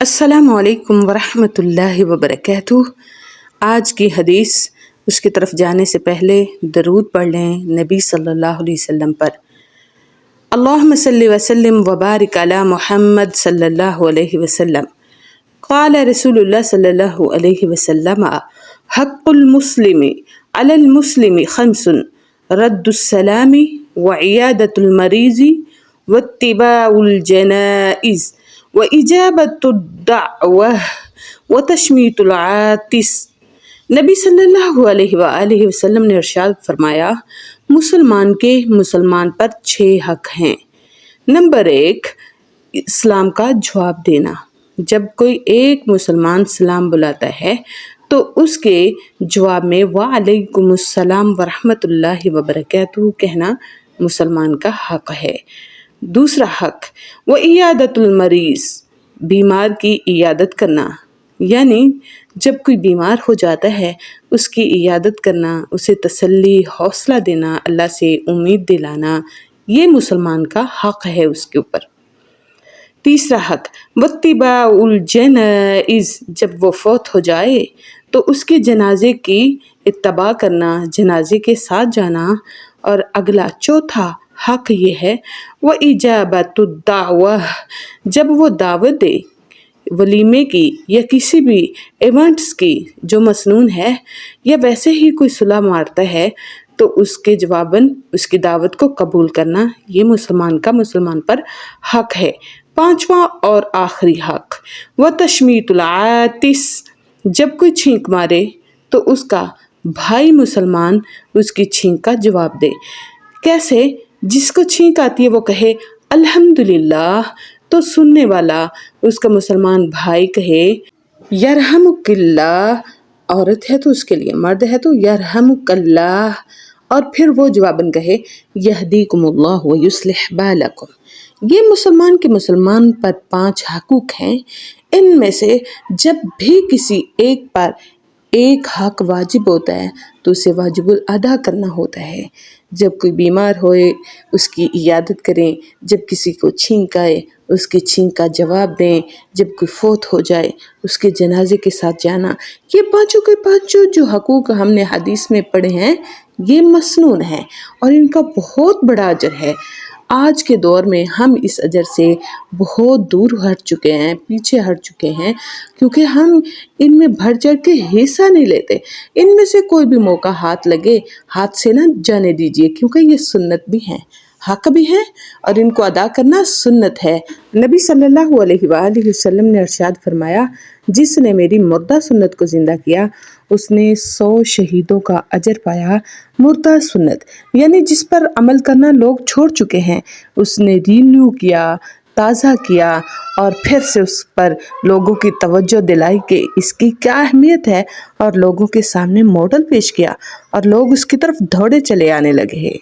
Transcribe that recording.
السلام علیکم ورحمۃ اللہ وبرکاتہ۔ آج کی حدیث، اس کی طرف جانے سے پہلے درود پڑھ لیں نبی صلی اللہ علیہ وسلم پر۔ اللہم صلی وسلم وبارک علی محمد صلی اللہ علیہ وسلم۔ قال رسول اللہ صلی اللہ علیہ وسلم حق المسلم علی المسلم خمس، رد السلام وعیادۃ المریض واتباع الجنائز وإجابة الدعوة وتشمیت العاطس۔ نبی صلی اللہ علیہ وآلہ وسلم نے ارشاد فرمایا، مسلمان کے مسلمان پر 6 حق ہیں۔ نمبر 1، اسلام کا جواب دینا۔ جب کوئی ایک مسلمان سلام بلاتا ہے تو اس کے جواب میں وعلیکم السلام ورحمۃ اللہ وبرکاتہ کہنا مسلمان کا حق ہے۔ دوسرا حق، وعیادۃ المریض، بیمار کی عیادت کرنا، یعنی جب کوئی بیمار ہو جاتا ہے اس کی عیادت کرنا، اسے تسلی، حوصلہ دینا، اللہ سے امید دلانا، یہ مسلمان کا حق ہے اس کے اوپر۔ تیسرا حق، واتباع الجنائز، جب وہ فوت ہو جائے تو اس کے جنازے کی اتباع کرنا، جنازے کے ساتھ جانا۔ اور اگلا چوتھا حق یہ ہے، وإجابۃ الدعوہ، جب وہ دعوت دے ولیمے کی یا کسی بھی ایونٹس کی جو مسنون ہے، یا ویسے ہی کوئی صلح مارتا ہے تو اس کے جواباً اس کی دعوت کو قبول کرنا، یہ مسلمان کا مسلمان پر حق ہے۔ پانچواں اور آخری حق، وتشمیت العاطس، جب کوئی چھینک مارے تو اس کا بھائی مسلمان اس کی چھینک کا جواب دے۔ کیسے؟ جس کو چھینک آتی ہے وہ کہے الحمدللہ، تو سننے والا اس کا مسلمان بھائی کہے یرحمک اللہ، عورت ہے تو اس کے لیے، مرد ہے تو یرحمک اللہ، اور پھر وہ جواباً کہے یہدیکم اللہ ویصلح بالکم۔ یہ مسلمان کے مسلمان پر 5 حقوق ہیں۔ ان میں سے جب بھی کسی ایک پر ایک حق واجب ہوتا ہے تو اسے واجب الادا کرنا ہوتا ہے۔ جب کوئی بیمار ہوئے اس کی عیادت کریں، جب کسی کو چھینک آئے اس کی چھینک کا جواب دیں، جب کوئی فوت ہو جائے اس کے جنازے کے ساتھ جانا۔ یہ پانچوں کے پانچوں جو حقوق ہم نے حدیث میں پڑھے ہیں یہ مسنون ہیں اور ان کا بہت بڑا اجر ہے۔ آج کے دور میں ہم اس اجر سے بہت دور ہٹ چکے ہیں، پیچھے ہٹ چکے ہیں، کیونکہ ہم ان میں بڑھ چڑھ کے حصہ نہیں لیتے۔ ان میں سے کوئی بھی موقع ہاتھ لگے، ہاتھ سے نہ جانے دیجیے، کیونکہ یہ سنت بھی ہیں، حق بھی ہیں، اور ان کو ادا کرنا سنت ہے۔ نبی صلی اللہ علیہ وآلہ وسلم نے ارشاد فرمایا، جس نے میری مردہ سنت کو زندہ کیا اس نے 100 شہیدوں کا اجر پایا۔ مردہ سنت یعنی جس پر عمل کرنا لوگ چھوڑ چکے ہیں، اس نے رینیو کیا، تازہ کیا، اور پھر سے اس پر لوگوں کی توجہ دلائی کہ اس کی کیا اہمیت ہے، اور لوگوں کے سامنے ماڈل پیش کیا اور لوگ اس کی طرف دوڑے چلے آنے لگے۔